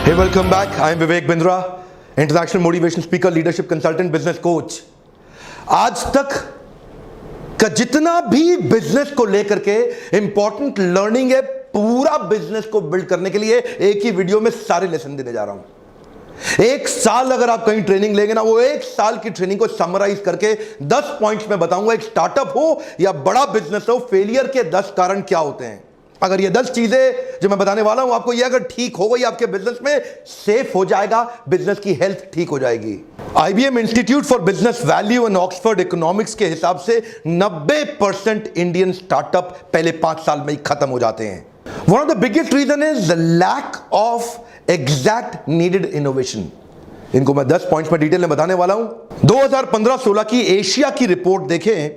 Hey, welcome back. I am Vivek Bindra, international motivation speaker, leadership consultant, business coach. आज तक का जितना भी बिजनेस को लेकर के इंपॉर्टेंट लर्निंग है, पूरा बिजनेस को बिल्ड करने के लिए एक ही वीडियो में सारे लेसन देने जा रहा हूं। एक साल अगर आप कहीं ट्रेनिंग लेंगे ना, वो एक साल की ट्रेनिंग को समराइज करके 10 पॉइंट्स में बताऊंगा। एक स्टार्टअप हो या बड़ा बिजनेस हो, फेलियर के 10 कारण क्या होते हैं। अगर ये 10 चीजें जो मैं बताने वाला हूं आपको, ये अगर ठीक हो गई, आपके बिजनेस में सेफ हो जाएगा, बिजनेस की हेल्थ ठीक हो जाएगी। IBM institute for business value and Oxford economics के हिसाब से 90% इंडियन स्टार्टअप पहले 5 साल में ही खत्म हो जाते हैं। One of the biggest reason is the lack of exact needed innovation. इनको मैं 10 पॉइंट्स में डिटेल में बताने वाला हूं। 2015-16 की एशिया की रिपोर्ट देखें,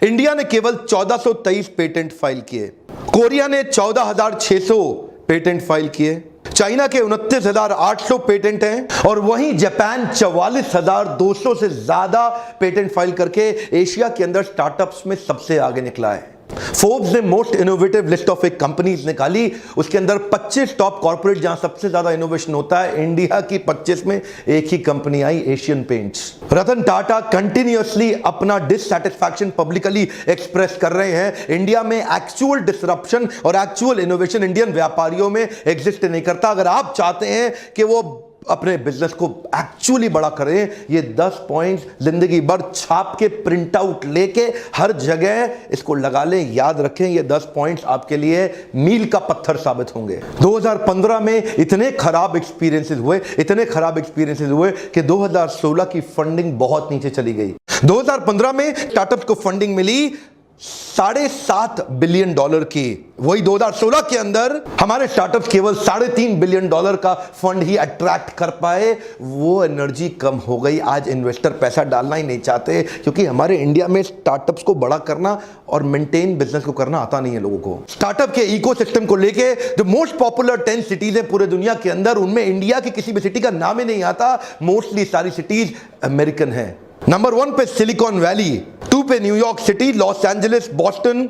इंडिया ने केवल 1423 पेटेंट फाइल किए, कोरिया ने 14,600 पेटेंट फाइल किए, चाइना के 29,800 पेटेंट हैं, और वहीं जापान 44,200 से ज्यादा पेटेंट फाइल करके एशिया के अंदर स्टार्टअप्स में सबसे आगे निकला है। फोर्ब्स ने मोस्ट इनोवेटिव लिस्ट ऑफ एक कंपनीज निकाली, उसके अंदर 25 टॉप कॉर्पोरेट जहां सबसे ज्यादा इनोवेशन होता है, इंडिया की 25 में एक ही कंपनी आई, Asian paints. Ratan Tata continuously अपना डिससैटिस्फैक्शन पब्लिकली एक्सप्रेस कर रहे हैं। इंडिया में एक्चुअल डिसरप्शन और एक्चुअल इनोवेशन इंडियन व्यापारियों में एग्जिस्ट नहीं करता। अगर आप चाहते हैं कि वो अपने बिजनेस को एक्चुअली बड़ा करें, ये 10 पॉइंट्स जिंदगी भर छाप के प्रिंट आउट लेके हर जगह इसको लगा लें, याद रखें। ये 10 पॉइंट्स आपके लिए मील का पत्थर साबित होंगे। 2015 में इतने खराब एक्सपीरियंसेस हुए कि 2016 की फंडिंग बहुत नीचे चली गई। 2015 में स्टार्टअप्स को फंडिंग मिली $7.5 बिलियन की। वही 2016 के अंदर हमारे स्टार्टअप्स केवल $3.5 बिलियन का फंड ही अट्रैक्ट कर पाए। वो एनर्जी कम हो गई। आज इन्वेस्टर पैसा डालना ही नहीं चाहते, क्योंकि हमारे इंडिया में स्टार्टअप्स को बड़ा करना और मेंटेन बिजनेस को करना आता नहीं है लोगों को। स्टार्टअप के इकोसिस्टम को लेके जो मोस्ट पॉपुलर 10 सिटीज है पूरे दुनिया के अंदर, उनमें इंडिया की किसी भी सिटी का नाम ही नहीं आता। मोस्टली सारी सिटीज अमेरिकन है। नंबर 1 पे सिलिकॉन वैली, 2 पे New York city, Los Angeles, Boston,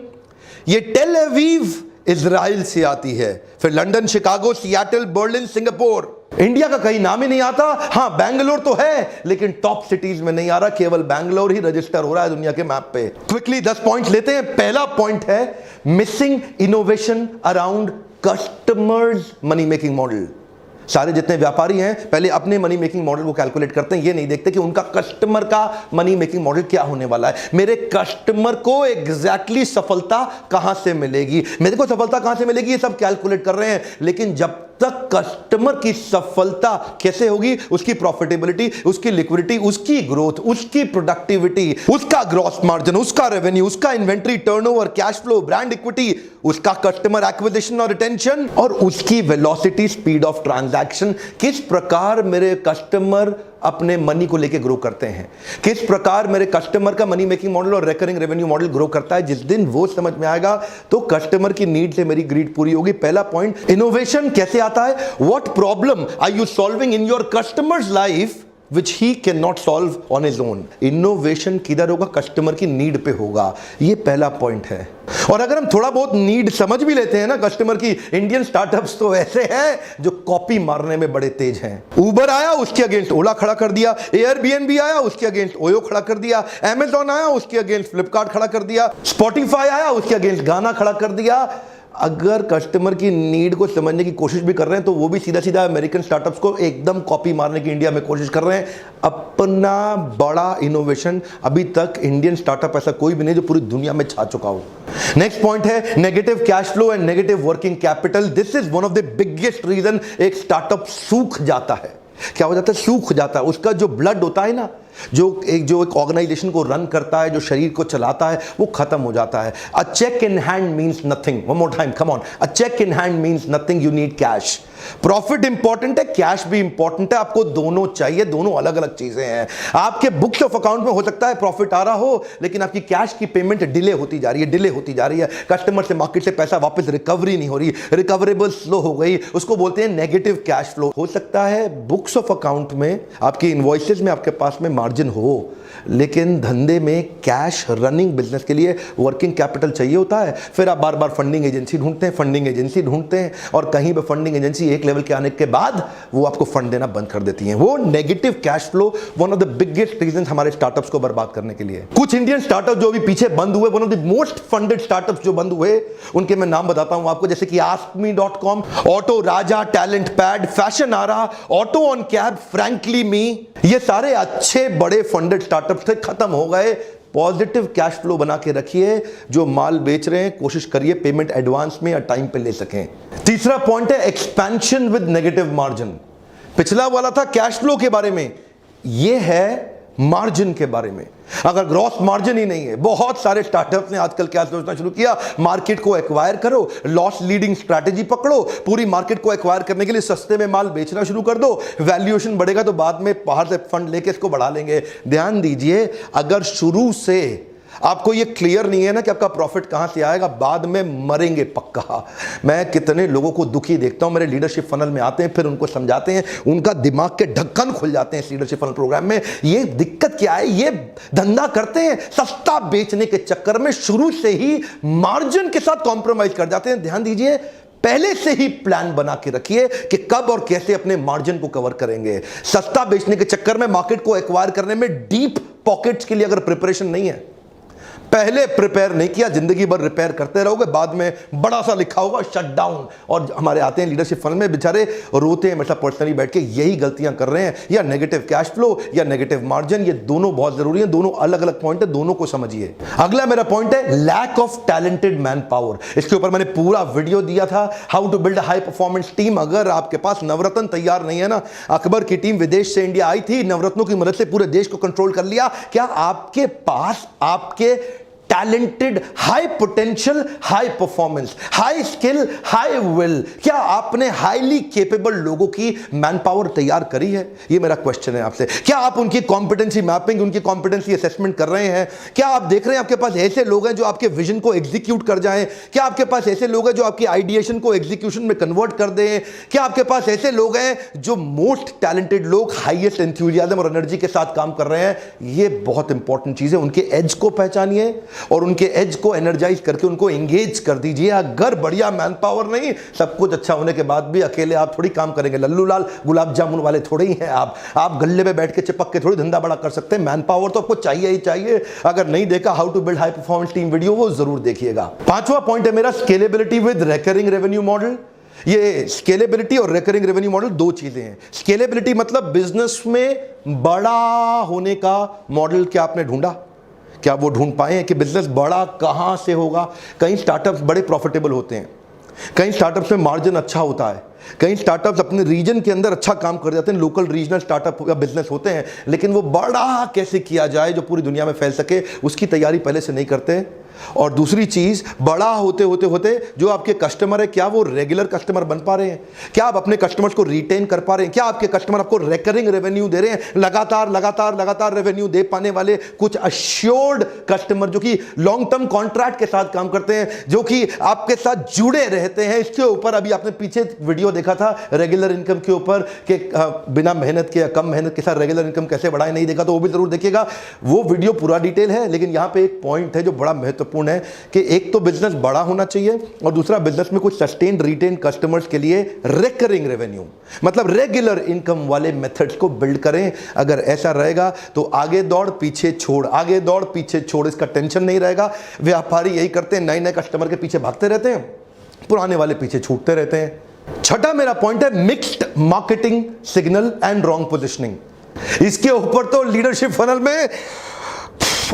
ये टेल अवीव इजराइल से आती है, फिर London, Chicago, Seattle, Berlin, Singapore. India का कहीं नाम ही नहीं आता। हां, बैंगलोर तो है, लेकिन टॉप सिटीज में नहीं आ रहा। केवल बैंगलोर ही रजिस्टर हो रहा है दुनिया के मैप पे। क्विकली 10 पॉइंट्स लेते हैं। पहला पॉइंट है missing innovation around customers money making model. सारे जितने व्यापारी हैं पहले अपने मनी मेकिंग मॉडल को कैलकुलेट करते हैं, ये नहीं देखते कि उनका कस्टमर का मनी मेकिंग मॉडल क्या होने वाला है। मेरे कस्टमर को एग्जैक्टली सफलता कहां से मिलेगी, मेरे को सफलता कहां से मिलेगी, ये सब कैलकुलेट कर रहे हैं। लेकिन जब तक कस्टमर की सफलता कैसे होगी, उसकी प्रॉफिटेबिलिटी, उसकी लिक्विडिटी, उसकी ग्रोथ, उसकी प्रोडक्टिविटी, उसका ग्रॉस मार्जिन, उसका रेवेन्यू, उसका inventory turnover, cash flow, brand equity, उसका कस्टमर एक्विजिशन और रिटेंशन, और उसकी वेलोसिटी, स्पीड ऑफ ट्रांजैक्शन, किस प्रकार मेरे कस्टमर अपने मनी को लेके ग्रो करते हैं, किस प्रकार मेरे कस्टमर का मनी मेकिंग मॉडल और रिकरिंग रेवेन्यू मॉडल ग्रो करता है। जिस दिन वो समझ में आएगा तो कस्टमर की नीड से मेरी ग्रीड पूरी होगी। पहला पॉइंट, इनोवेशन कैसे आता है, what problem are you solving in your customers life which he cannot solve on his own। Innovation किधर होगा, कस्टमर की नीड पे होगा। ये पहला पॉइंट है। और अगर हम थोड़ा बहुत नीड समझ भी लेते हैं ना कस्टमर की, इंडियन स्टार्टअप्स तो ऐसे हैं जो कॉपी मारने में बड़े तेज हैं। उबर आया, उसके अगेंस्ट ओला खड़ा कर दिया। एयरबीएनबी आया, उसके अगेंस्ट ओयो खड़ा कर दिया। अमेजॉन आया, उसके अगेंस्ट फ्लिपकार्ट खड़ा कर दिया। स्पॉटिफाई आया, उसके अगेंस्ट गाना खड़ा कर दिया। अगर कस्टमर की नीड को समझने की कोशिश भी कर रहे हैं तो वो भी सीधा सीधा अमेरिकन स्टार्टअप्स को एकदम कॉपी मारने की इंडिया में कोशिश कर रहे हैं। अपना बड़ा इनोवेशन अभी तक इंडियन स्टार्टअप ऐसा कोई भी नहीं जो पूरी दुनिया में छा चुका हो। नेक्स्ट पॉइंट है negative cash flow and negative working capital. This is one of the biggest reason एक स्टार्टअप सूख जाता है। क्या हो जाता है, सूख जाता है। उसका जो ब्लड होता है ना, जो एक ऑर्गेनाइजेशन को रन करता है, जो शरीर को चलाता है, वो खत्म हो जाता है। A cheque in hand means nothing. One more time, come on. A cheque in hand means nothing, you need cash. Profit important है, कैश भी इंपॉर्टेंट है, आपको दोनों चाहिए। दोनों अलग अलग चीजें हैं। आपके बुक्स ऑफ अकाउंट में हो सकता है प्रॉफिट आ रहा हो, लेकिन आपकी कैश की पेमेंट डिले होती जा रही है, कस्टमर से, मार्केट से पैसा वापस रिकवरी नहीं हो रही, रिकवरेबल स्लो हो गई, उसको बोलते हैं नेगेटिव कैश फ्लो। हो सकता है बुक्स ऑफ अकाउंट में, आपकी इनवॉइसेस में आपके पास में मार्जिन हो, लेकिन धंधे में कैश रनिंग बिजनेस के लिए वर्किंग कैपिटल चाहिए होता है। फिर आप बार बार फंडिंग एजेंसी ढूंढते हैं और कहीं पे फंडिंग एजेंसी एक लेवल के आने के बाद वो आपको फंड देना बंद कर देती हैं। वो negative cash flow one of the biggest reason हमारे स्टार्टअप्स को बर्बाद करने के लिए। कुछ इंडियन स्टार्टअप जो अभी पीछे बंद हुए, one of the most funded startups जो बंद हुए, उनके मैं नाम बताता हूं आपको, जैसे कि askme.com, auto Raja, talent pad, Fashionara, auto on cab, frankly me, ये सारे अच्छे बड़े फंडेड स्टार्टअप्स थे, खत्म हो गए। पॉजिटिव कैश फ्लो बना के रखिए। जो माल बेच रहे हैं कोशिश करिए पेमेंट एडवांस में या टाइम पे ले सकें। तीसरा पॉइंट है एक्सपेंशन विद नेगेटिव मार्जिन। पिछला वाला था कैश फ्लो के बारे में, ये है मार्जिन के बारे में। अगर ग्रॉस मार्जिन ही नहीं है, बहुत सारे स्टार्टअप्स ने आजकल क्या सोचना शुरू किया, मार्केट को एक्वायर करो, लॉस लीडिंग स्ट्रैटेजी पकड़ो, पूरी मार्केट को एक्वायर करने के लिए सस्ते में माल बेचना शुरू कर दो, वैल्यूएशन बढ़ेगा तो बाद में बाहर से फंड लेके इसको बढ़ा लेंगे। ध्यान दीजिए, अगर शुरू से आपको ये क्लियर नहीं है ना कि आपका प्रॉफिट कहां से आएगा, बाद में मरेंगे पक्का। मैं कितने लोगों को दुखी देखता हूं, मेरे लीडरशिप फनल में आते हैं, फिर उनको समझाते हैं, उनका दिमाग के ढक्कन खुल जाते हैं इस लीडरशिप फनल प्रोग्राम में। ये दिक्कत क्या है, ये धंधा करते हैं सस्ता बेचने के चक्कर में शुरू से ही मार्जिन के साथ कॉम्प्रोमाइज कर जाते हैं। ध्यान दीजिए, पहले से ही प्लान बना के रखिए कि कब और कैसे अपने मार्जिन को कवर करेंगे। सस्ता बेचने के चक्कर में मार्केट को एक्वायर करने में डीप पॉकेट्स के लिए अगर प्रिपरेशन नहीं है, पहले प्रिपेयर नहीं किया, जिंदगी भर रिपेयर करते रहोगे, बाद में बड़ा सा लिखा होगा शट डाउन। और हमारे आते हैं लीडरशिप फंड में, बेचारे रोते हैं मतलब पर्सनली बैठ के, यही गलतियां कर रहे हैं, या नेगेटिव कैश फ्लो या नेगेटिव मार्जिन। ये दोनों बहुत जरूरी हैं, दोनों अलग अलग पॉइंट है, दोनों को समझिए। अगला मेरा पॉइंट है lack of talented manpower. इसके ऊपर मैंने पूरा वीडियो दिया था, how to build a high performance team. अगर आपके पास नवरत्न तैयार नहीं है ना, अकबर की टीम विदेश से इंडिया आई थी, नवरत्नों की मदद से पूरे देश को कंट्रोल कर लिया। क्या आपके पास आपके talented, high potential, high performance, high skill, high will, क्या आपने हाईली केपेबल लोगों की मैन पावर तैयार करी है? ये मेरा क्वेश्चन है आपसे। क्या आप उनकी कॉम्पिटेंसी मैपिंग, उनकी कॉम्पिटेंसी असेसमेंट कर रहे हैं? क्या आप देख रहे हैं आपके पास ऐसे लोग हैं जो आपके विजन को एग्जीक्यूट कर जाएं? क्या आपके पास ऐसे लोग हैं जो आपकी आइडिएशन को एग्जीक्यूशन में कन्वर्ट कर दें? क्या आपके पास ऐसे लोग हैं जो मोस्ट टैलेंटेड लोग हाईएस्ट एंथुसियाज्म और एनर्जी के साथ काम कर रहे हैं? ये बहुत इंपॉर्टेंट चीज है। उनके एज को पहचानिए और उनके एज को एनर्जाइज करके उनको एंगेज कर दीजिए। अगर बढ़िया मैन पावर नहीं, सब कुछ अच्छा होने के बाद भी अकेले आप थोड़ी काम करेंगे, लल्लू लाल गुलाब जामुन वाले थोड़े ही हैं आप गल्ले पे बैठ के चिपक के थोड़ी धंधा बड़ा कर सकते हैं। मैन पावर तो आपको चाहिए ही चाहिए। अगर नहीं देखा how to build high performance team video, वो जरूर देखिएगा। पांचवा पॉइंट है मेरा scalability with recurring revenue model. ये स्केलेबिलिटी और रिकरिंग रेवेन्यू मॉडल दो चीजें हैं। स्केलेबिलिटी मतलब बिजनेस में बड़ा होने का मॉडल क्या आपने ढूंढा, क्या वो ढूंढ पाए हैं कि बिजनेस बड़ा कहां से होगा? कई स्टार्टअप्स बड़े प्रॉफिटेबल होते हैं, कई स्टार्टअप्स में मार्जिन अच्छा होता है, कई स्टार्टअप्स अपने रीजन के अंदर अच्छा काम कर जाते हैं, लोकल रीजनल स्टार्टअप या बिजनेस होते हैं, लेकिन वो बड़ा कैसे किया जाए जो पूरी दुनिया में फैल सके, उसकी तैयारी पहले से नहीं करते। और दूसरी चीज, बड़ा होते होते होते जो आपके कस्टमर है, क्या वो रेगुलर कस्टमर बन पा रहे हैं? क्या आप अपने कस्टमर्स को रिटेन कर पा रहे हैं? क्या आपके कस्टमर आपको रिकरिंग रेवेन्यू दे रहे हैं? लगातार लगातार लगातार रेवेन्यू दे पाने वाले कुछ अश्योर्ड कस्टमर जो कि लॉन्ग टर्म कॉन्ट्रैक्ट के साथ काम करते हैं, जो कि आपके साथ जुड़े रहते हैं। इसके ऊपर अभी आपने पीछे वीडियो देखा था रेगुलर इनकम के ऊपर कि बिना मेहनत के या कम मेहनत के साथ रेगुलर इनकम कैसे बढ़ाएं, नहीं देखा तो वो भी जरूर देखिएगा। वो वीडियो पूरा डिटेल है, लेकिन यहां पे एक पॉइंट है जो बड़ा महत्वपूर्ण है कि एक तो बिजनेस बड़ा होना चाहिए और दूसरा बिजनेस में कुछ सस्टेन्ड रिटेन कस्टमर्स के लिए रिकरिंग रेवेन्यू मतलब रेगुलर इनकम वाले मेथड्स को बिल्ड करें। अगर ऐसा रहेगा तो आगे दौड़ पीछे छोड़, आगे दौड़ पीछे छोड़, इसका टेंशन नहीं रहेगा। व्यापारी यही करते हैं, नए नए कस्टमर के पीछे भागते रहते हैं, पुराने वाले पीछे छूटते रहते हैं। छठा मेरा पॉइंट है mixed marketing signal and wrong positioning. इसके ऊपर तो लीडरशिप फनल में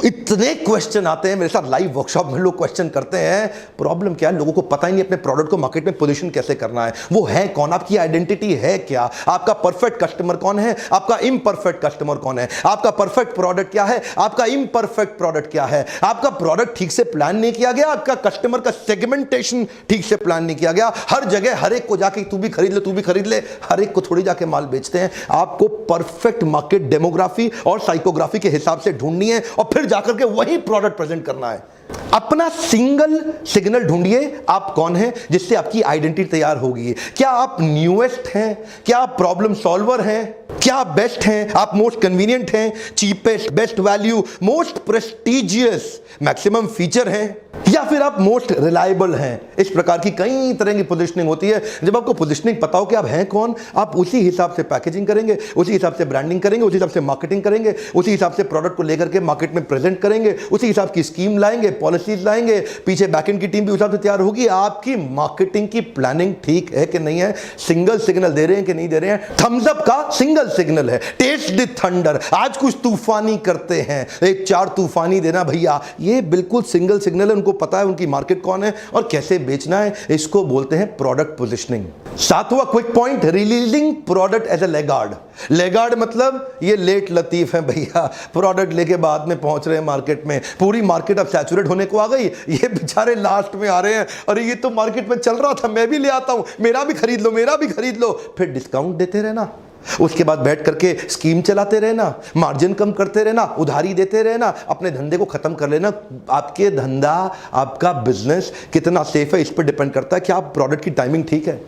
इतने क्वेश्चन आते हैं, मेरे साथ लाइव वर्कशॉप में लोग क्वेश्चन करते हैं। प्रॉब्लम क्या है, लोगों को पता ही नहीं अपने प्रोडक्ट को मार्केट में पोजीशन कैसे करना है। वो है कौन, आपकी आइडेंटिटी है क्या, आपका परफेक्ट कस्टमर कौन है, आपका इम्परफेक्ट कस्टमर कौन है, आपका परफेक्ट प्रोडक्ट क्या है, आपका इम्परफेक्ट प्रोडक्ट क्या है। आपका प्रोडक्ट ठीक से प्लान नहीं किया गया, आपका कस्टमर का सेगमेंटेशन ठीक से प्लान नहीं किया गया। हर जगह हर एक को जाके तू भी खरीद ले, तू भी खरीद ले, हर एक को थोड़ी जाके माल बेचते हैं। आपको परफेक्ट मार्केट डेमोग्राफी और साइकोग्राफी के हिसाब से ढूंढनी है और फिर जाकर के वही प्रोडक्ट प्रेजेंट करना है। अपना सिंगल सिग्नल ढूंढिए, आप कौन हैं, जिससे आपकी आइडेंटिटी तैयार होगी। क्या आप न्यूएस्ट हैं, क्या आप प्रॉब्लम सॉल्वर हैं, क्या आप बेस्ट हैं, आप मोस्ट कन्वीनियंट हैं, cheapest, best value, most prestigious, maximum feature हैं, या फिर आप मोस्ट रिलायबल हैं। इस प्रकार की कई तरह की पोजीशनिंग होती है। जब आपको पोजीशनिंग पता हो कि आप हैं कौन, आप उसी हिसाब से पैकेजिंग करेंगे, उसी हिसाब से ब्रांडिंग करेंगे, उसी हिसाब से मार्केटिंग करेंगे, उसी हिसाब से प्रोडक्ट को लेकर के मार्केट में प्रेजेंट करेंगे, उसी हिसाब की स्कीम लाएंगे, पॉलिसीज लाएंगे, पीछे बैकएंड की टीम भी उस हिसाब से तैयार होगी। आपकी मार्केटिंग की प्लानिंग ठीक है कि नहीं है, सिंगल सिग्नल दे रहे हैं कि नहीं दे रहे हैं। थम्स अप का सिंगल सिग्नल है, टेस्ट द थंडर, आज कुछ तूफानी करते हैं, एक 4 तूफानी देना भैया, ये बिल्कुल सिंगल सिग्नल है। उनको पता है उनकी मार्केट कौन है और कैसे बेचना है। इसको बोलते हैं प्रोडक्ट पोजीशनिंग। 7वां quick point, releasing product as a laggard. Laggard मतलब ये लेट लतीफ है भैया, प्रोडक्ट लेके बाद में पहुंच रहे हैं मार्केट में, पूरी मार्केट अब सैचुरेट होने को आ गई, ये बेचारे लास्ट में आ रहे हैं, अरे ये तो मार्केट में चल रहा था, मैं भी ले आता हूं, मेरा भी खरीद लो, मेरा भी खरीद लो। फिर डिस्काउंट देते रहना, उसके बाद बैठ करके स्कीम चलाते रहना, मार्जिन कम करते रहना, उधारी देते रहना, अपने धंधे को खत्म कर लेना। आपके धंधा, आपका बिजनेस कितना सेफ है इस पर डिपेंड करता है कि आप प्रोडक्ट की टाइमिंग ठीक है,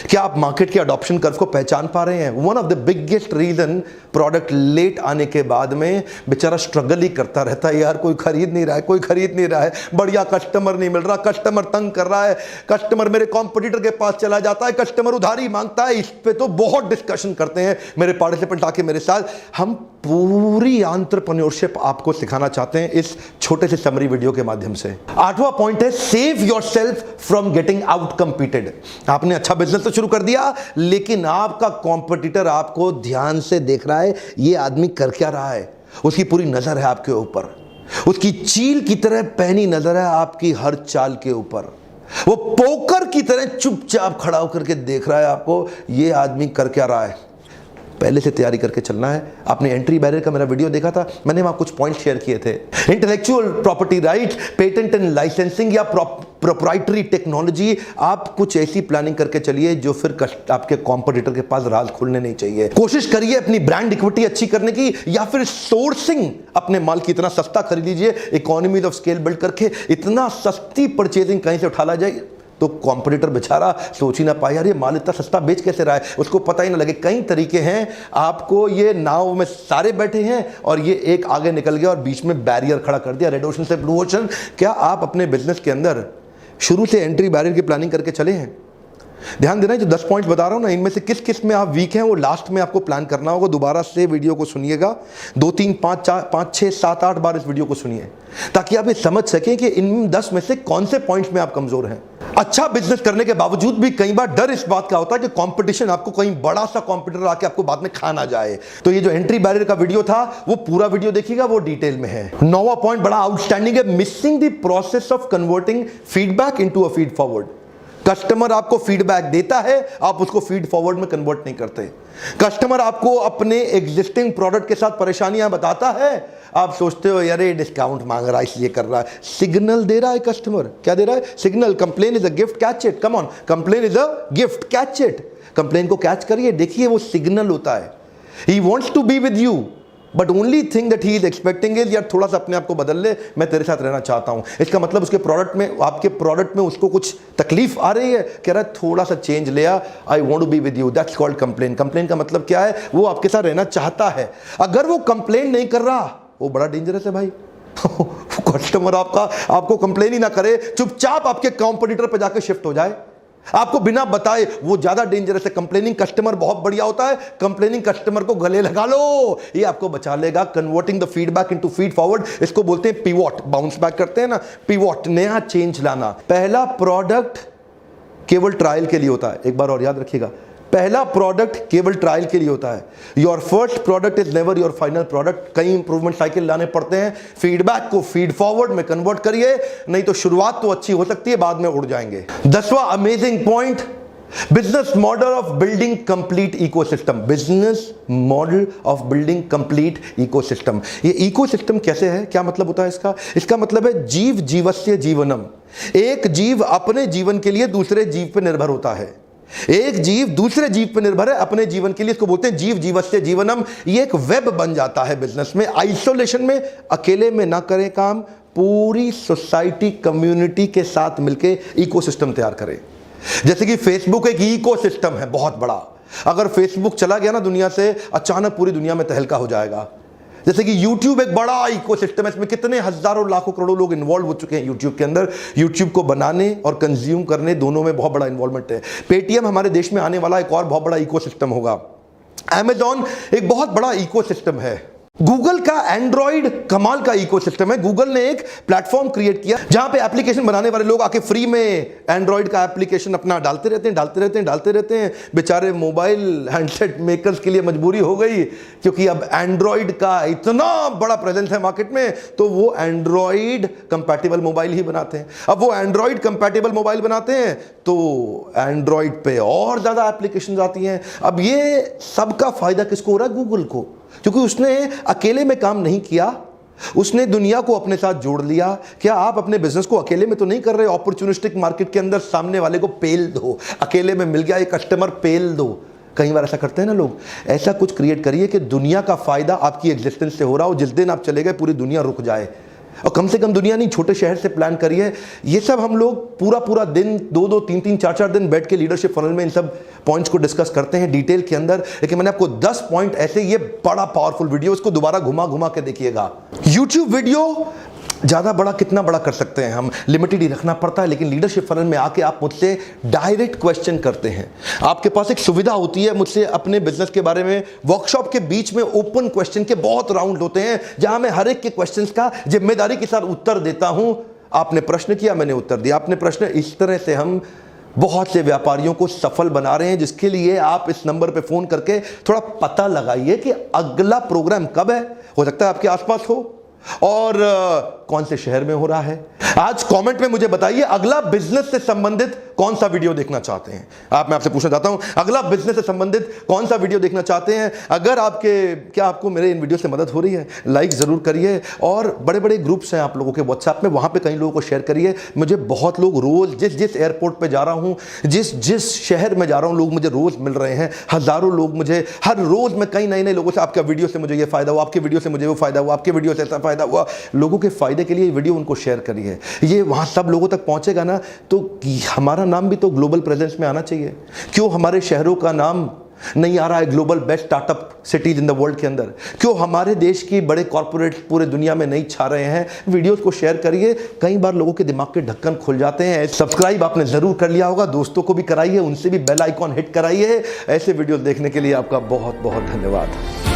क्या आप मार्केट के अडॉप्शन कर्व को पहचान पा रहे हैं। One of the biggest reason product late आने के बाद में बेचारा स्ट्रगल ही करता रहता है, यार कोई खरीद नहीं रहा है, कोई खरीद नहीं रहा है, बढ़िया कस्टमर नहीं मिल रहा, कस्टमर तंग कर रहा है, कस्टमर मेरे कॉम्पिटिटर के पास चला जाता है, कस्टमर उधारी मांगता है। इस पे तो बहुत डिस्कशन करते हैं मेरे पार्टिसिपेंट आके मेरे साथ। हम पूरी एंटरप्रेन्योरशिप आपको सिखाना चाहते हैं इस छोटे से समरी वीडियो के माध्यम से। 8वां पॉइंट है, save yourself from getting out competed. आपने अच्छा बिजनेस तो शुरू कर दिया, लेकिन आपका कॉम्पिटिटर आपको ध्यान से देख रहा है, ये आदमी कर क्या रहा है, उसकी पूरी नजर है आपके ऊपर, उसकी चील की तरह पहनी नजर है आपकी हर चाल के ऊपर, वो पोकर की तरह चुपचाप खड़ा होकर के देख रहा है आपको, ये आदमी कर क्या रहा है। पहले से तैयारी करके चलना है। आपने एंट्री बैरियर का मेरा वीडियो देखा था, मैंने वहां कुछ पॉइंट शेयर किए थे। Intellectual property right, patent and licensing या प्रोप्राइटरी टेक्नोलॉजी, आप कुछ ऐसी प्लानिंग करके चलिए जो फिर आपके कॉम्पिटिटर के पास राज खुलने नहीं चाहिए। कोशिश करिए अपनी ब्रांड इक्विटी अच्छी करने की, या फिर सोर्सिंग, अपने माल की इतना सस्ता खरीद लीजिए, इकोनॉमीज ऑफ स्केल बिल्ड करके इतना सस्ती परचेजिंग कहीं से उठा ला जाए तो कॉम्पिटिटर बेचारा सोच ही ना पाए, यार ये माल इतना सस्ता बेच कैसे रहा है, उसको पता ही ना लगे। कई तरीके हैं, आपको ये नाव में सारे बैठे हैं और ये एक आगे निकल गया और बीच में बैरियर खड़ा कर दिया, रेड ओशन से ब्लू ओशन। क्या आप अपने बिजनेस के अंदर शुरू से एंट्री बैरियर की प्लानिंग करके चले हैं? ध्यान देना, जो 10 पॉइंट बता रहा हूं ना, इनमें से किस किस में आप वीक हैं वो लास्ट में आपको प्लान करना होगा। दोबारा से वीडियो को सुनिएगा, 2 3 5 4 5 6 7 8 बार इस वीडियो को सुनिए, ताकि आप ये समझ सकें कि इन 10 में से कौन से पॉइंट्स में आप कमजोर हैं। अच्छा बिजनेस करने के बावजूद भी कई बार डर इस बात का होता है कि कंपटीशन, आपको कहीं बड़ा सा कंपटीटर आके आपको बाद में खा ना जाए। तो ये जो एंट्री बैरियर का वीडियो था, वो पूरा वीडियो देखिएगा, वो डिटेल में है। 9वां पॉइंट बड़ा आउटस्टैंडिंग है, missing the process of converting feedback into a feed forward. Customer आपको फीडबैक देता है, आप उसको फीड फॉरवर्ड में कन्वर्ट नहीं करते। कस्टमर आपको अपने एग्जिस्टिंग प्रोडक्ट के साथ परेशानियां बताता है, आप सोचते हो यार ये डिस्काउंट मांग रहा है इसलिए कर रहा है। सिग्नल दे रहा है कस्टमर, क्या दे रहा है? Signal. Complain is a gift, catch it, come on, complain is a gift, catch it. Complain को कैच करिए, देखिए वो सिग्नल होता है। He wants to be with you, but only thing that he is expecting is, यार थोड़ा सा अपने आप को बदल ले, मैं तेरे साथ रहना चाहता हूं। इसका मतलब उसके प्रोडक्ट में, आपके प्रोडक्ट में उसको कुछ तकलीफ आ रही है, कह रहा है थोड़ा सा चेंज ले आ, I want to be with you, that's called complain. Complain का मतलब क्या है? वो आपके साथ रहना चाहता है। अगर वो कंप्लेन नहीं कर रहा, वो बड़ा डेंजरस है भाई। कस्टमर आपको कंप्लेन ही ना करे, चुपचाप आपके कॉम्पिटिटर पे जाकर शिफ्ट हो जाए, आपको बिना बताए, वो ज्यादा डेंजरस है। कंप्लेनिंग कस्टमर बहुत बढ़िया होता है, कंप्लेनिंग कस्टमर को गले लगा लो, ये आपको बचा लेगा। Converting the feedback into feed forward, इसको बोलते हैं पिवॉट, बाउंस बैक करते हैं ना, पिवॉट, नया चेंज लाना। पहला प्रोडक्ट केवल ट्रायल के लिए होता है, एक बार और याद रखिएगा, पहला प्रोडक्ट केवल ट्रायल के लिए होता है। Your first product is never your final product. कई इंप्रूवमेंट साइकिल लाने पड़ते हैं, फीडबैक को फीड फॉरवर्ड में कन्वर्ट करिए, नहीं तो शुरुआत तो अच्छी हो सकती है, बाद में उड़ जाएंगे। 10वां amazing point, business model of building complete ecosystem. Business model of building complete ecosystem. ये इकोसिस्टम कैसे है, क्या मतलब होता है इसका? इसका मतलब है जीव जीवस्य जीवनम। एक जीव अपने जीवन के लिए दूसरे जीव पर निर्भर होता है, एक जीव दूसरे जीव पर निर्भर है अपने जीवन के लिए, इसको बोलते हैं जीव जीवस्य जीवनम। ये एक वेब बन जाता है बिजनेस में। आइसोलेशन में, अकेले में ना करें काम, पूरी सोसाइटी कम्युनिटी के साथ मिलके इकोसिस्टम तैयार करें। जैसे कि फेसबुक एक इकोसिस्टम है बहुत बड़ा, अगर फेसबुक चला गया ना दुनिया से, अचानक पूरी दुनिया में तहलका हो जाएगा। जैसे कि YouTube एक बड़ा इकोसिस्टम है, इसमें कितने हजारों लाखों करोड़ों लोग इन्वॉल्व हो चुके हैं YouTube के अंदर। YouTube को बनाने और कंज्यूम करने दोनों में बहुत बड़ा इन्वॉल्वमेंट है। पेटीएम हमारे देश में आने वाला एक और बहुत बड़ा इकोसिस्टम होगा। Amazon एक बहुत बड़ा इकोसिस्टम है। गूगल का एंड्रॉइड कमाल का इकोसिस्टम है। गूगल ने एक प्लेटफॉर्म क्रिएट किया जहां पे एप्लीकेशन बनाने वाले लोग आके फ्री में एंड्रॉइड का एप्लीकेशन अपना डालते रहते हैं। बेचारे मोबाइल हैंडसेट मेकर्स के लिए मजबूरी हो गई, क्योंकि अब एंड्रॉइड का इतना बड़ा प्रेजेंस है मार्केट में, तो वो एंड्रॉइड कंपैटिबल मोबाइल ही बनाते हैं। अब वो एंड्रॉइड कंपैटिबल मोबाइल बनाते हैं तो एंड्रॉइड पे और ज्यादा एप्लीकेशन आती हैं। अब ये सबका फायदा किसको हो रहा है? गूगल को, क्योंकि उसने अकेले में काम नहीं किया, उसने दुनिया को अपने साथ जोड़ लिया। क्या आप अपने बिजनेस को अकेले में तो नहीं कर रहे? अपॉर्चुनिस्टिक मार्केट के अंदर सामने वाले को पेल दो, अकेले में मिल गया एक कस्टमर, पेल दो। कई बार ऐसा करते हैं ना लोग। ऐसा कुछ क्रिएट करिए कि दुनिया का फायदा आपकी एग्जिस्टेंस से हो रहा हो। जिस दिन आप चले गए पूरी दुनिया रुक जाए, और कम से कम दुनिया नहीं, छोटे शहर से प्लान करिए। ये सब हम लोग पूरा दिन 2-2, 3-3, 4-4 दिन बैठ के लीडरशिप फनल में इन सब पॉइंट्स को डिस्कस करते हैं डिटेल के अंदर। लेकिन मैंने आपको 10 पॉइंट ऐसे, ये बड़ा पावरफुल वीडियो, इसको दोबारा घुमा के देखिएगा। YouTube वीडियो ज़्यादा बड़ा कितना बड़ा कर सकते हैं हम, लिमिटेड ही रखना पड़ता है। लेकिन लीडरशिप फनल में आके आप मुझसे डायरेक्ट क्वेश्चन करते हैं। आपके पास एक सुविधा होती है मुझसे अपने बिजनेस के बारे में। वर्कशॉप के बीच में ओपन क्वेश्चन के बहुत राउंड होते हैं, जहां मैं हर एक के क्वेश्चंस का जिम्मेदारी के साथ उत्तर देता हूं। आपने प्रश्न किया, मैंने उत्तर दिया, आपने प्रश्न। इस तरह से हम बहुत से व्यापारियों को सफल बना रहे हैं, जिसके लिए आप इस नंबर पे फोन करके थोड़ा पता लगाइए कि अगला प्रोग्राम कब है। हो सकता है आपके आसपास हो, और कौन से शहर में हो रहा है। आज कमेंट में मुझे बताइए अगला बिजनेस से संबंधित कौन सा वीडियो देखना चाहते हैं आप। मैं आपसे पूछना चाहता हूं, अगला बिजनेस से संबंधित कौन सा वीडियो देखना चाहते हैं। अगर क्या आपको मेरे इन वीडियो से मदद हो रही है, लाइक जरूर करिए। और बड़े बड़े ग्रुप्स हैं आप लोगों के व्हाट्सएप में, वहां पे कई लोगों को शेयर करिए। मुझे बहुत लोग रोज जिस एयरपोर्ट पे जा रहा हूं, जिस शहर में जा रहा हूं, लोग मुझे रोज मिल रहे हैं। हजारों लोग मुझे हर रोज, मैं कई नए लोगों से, आपका वीडियो से मुझे ये फायदा हुआ, आपके वीडियो से मुझे वो फायदा हुआ, आपके वीडियो से ऐसा फायदा हुआ। लोगों के फायदे के लिए वीडियो उनको शेयर करिए। ये वहां सब लोगों तक पहुंचेगा ना, तो हमारा नाम भी तो ग्लोबल प्रेजेंस में आना चाहिए। क्यों हमारे शहरों का नाम नहीं आ रहा है global best startup cities in the world के अंदर? क्यों हमारे देश की बड़े कॉर्पोरेट पूरे दुनिया में नहीं छा रहे हैं? वीडियोस को शेयर करिए। कई बार लोगों के दिमाग के ढक्कन खुल जाते हैं। सब्सक्राइब आपने जरूर कर लिया होगा, दोस्तों को भी कराइए, उनसे भी बेल आइकॉन हिट कराइए। ऐसे वीडियो देखने के लिए आपका बहुत बहुत धन्यवाद।